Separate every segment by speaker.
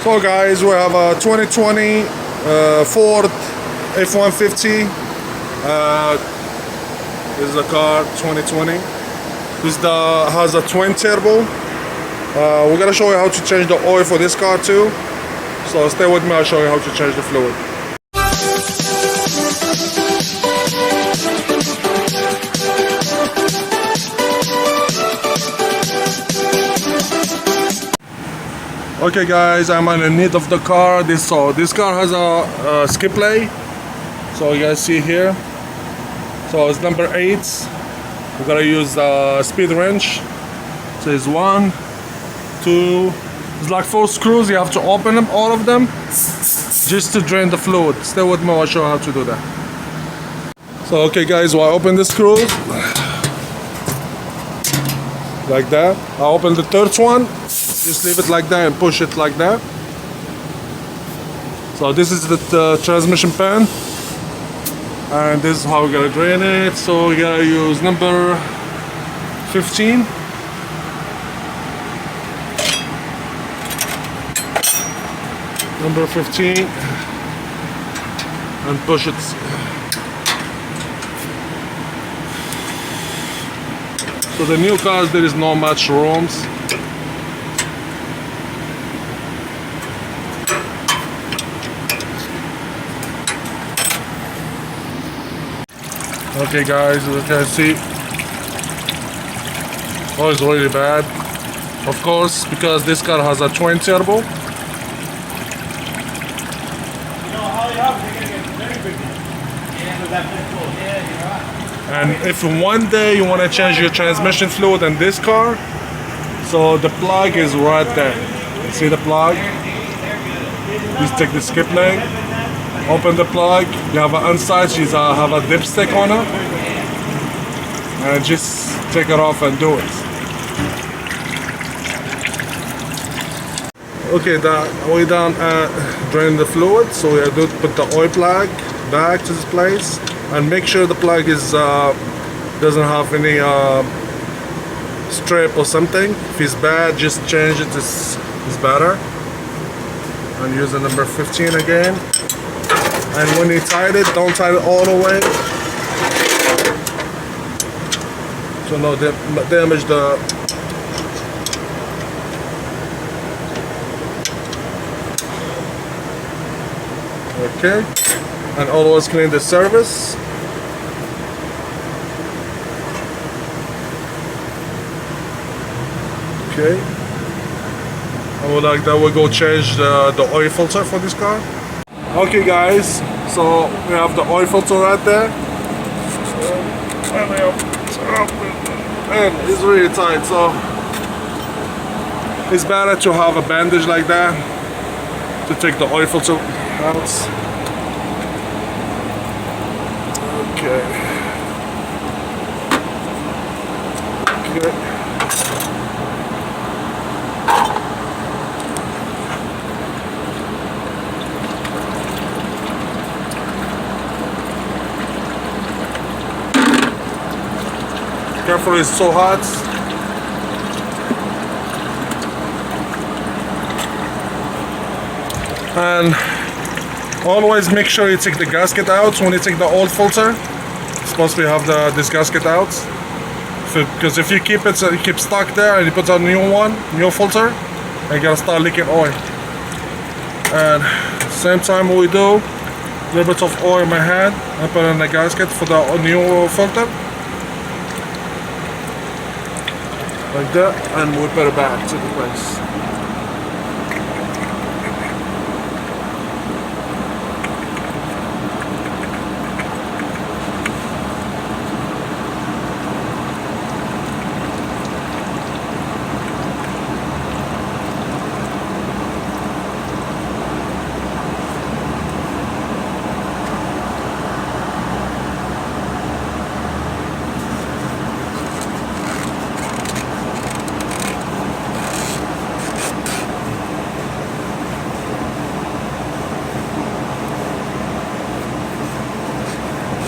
Speaker 1: So guys, we have a 2020 Ford F-150. This is the car 2020. This has a twin turbo. We're gonna show you how to change the oil for this car too. So stay with me, I'll show you how to change the fluid. Okay guys, I'm on the need of the car. This car has a skip lay. So you guys see here. So it's number 8. We're gonna use the speed wrench. So it's 1, 2. It's like 4 screws. You have to open them, all of them, just to drain the fluid. Stay with me. I'll show you how to do that. So okay guys, well, I open the screw like that. I open the third one. Just leave it like that and push it like that. So this is the transmission pan, and this is how we're gonna drain it. So we gotta use number 15. Number 15, and push it. So the new cars, there is not much rooms. Okay guys, as you can see, oh, it's really bad. Of course, because this car has a twin turbo. And if one day you want to change your transmission fluid in this car, so the plug is right there. You see the plug? Just take the skip lane. Open the plug, you have an inside, you have a dipstick on it, and just take it off and do it. Okay, we done drain the fluid, so we have to put the oil plug back to this place, and make sure the plug is doesn't have any strip or something. If it's bad, just change it. It's better. And use the number 15 again. And when you tighten it, don't tighten it all the way, so no damage the. Okay, and always clean the surface. Okay, and like that, we'll go change the oil filter for this car. Okay guys, so we have the oil filter right there, and it's really tight, so it's better to have a bandage like that to take the oil filter out. Okay. Okay. Careful, it's so hot. And always make sure you take the gasket out when you take the old filter. It's supposed to have this gasket out. Because if you keep it, it keeps stuck there, and you put a new filter, and you're gonna start leaking oil. And same time we do, a little bit of oil in my hand, and put in the gasket for the new filter. Like that, and we put it back to the place.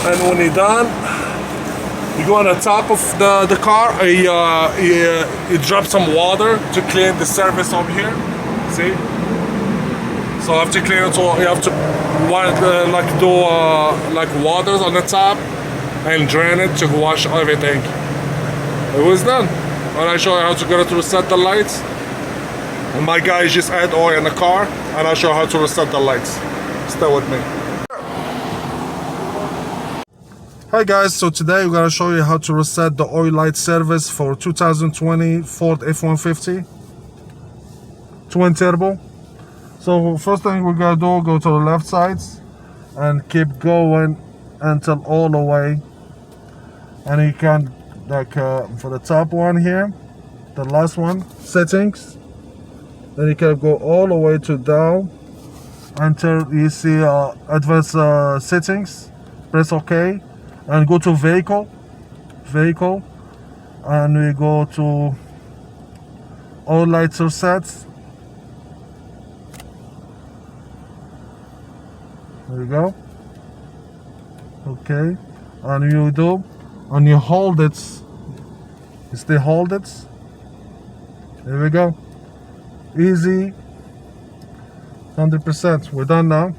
Speaker 1: And when you're done, you go on the top of the car, you drop some water to clean the surface over here. See? So after clean it all, you have to like do like waters on the top and drain it to wash everything. It was done. And I show you how to get it to reset the lights. And my guys just add oil in the car, and I'll show you how to reset the lights. Stay with me. Hi guys, so today we're gonna show you how to reset the oil light service for 2020 Ford F-150 twin turbo. So first thing we're gonna do, go to the left sides and keep going until all the way, and you can like for the top one here, the last one, settings, then you can go all the way to down until you see advanced settings. Press OK and go to vehicle, and we go to all lights are set. There you go. Okay, and you do, and you hold it. You stay hold it. There we go. Easy. 100%. We're done now.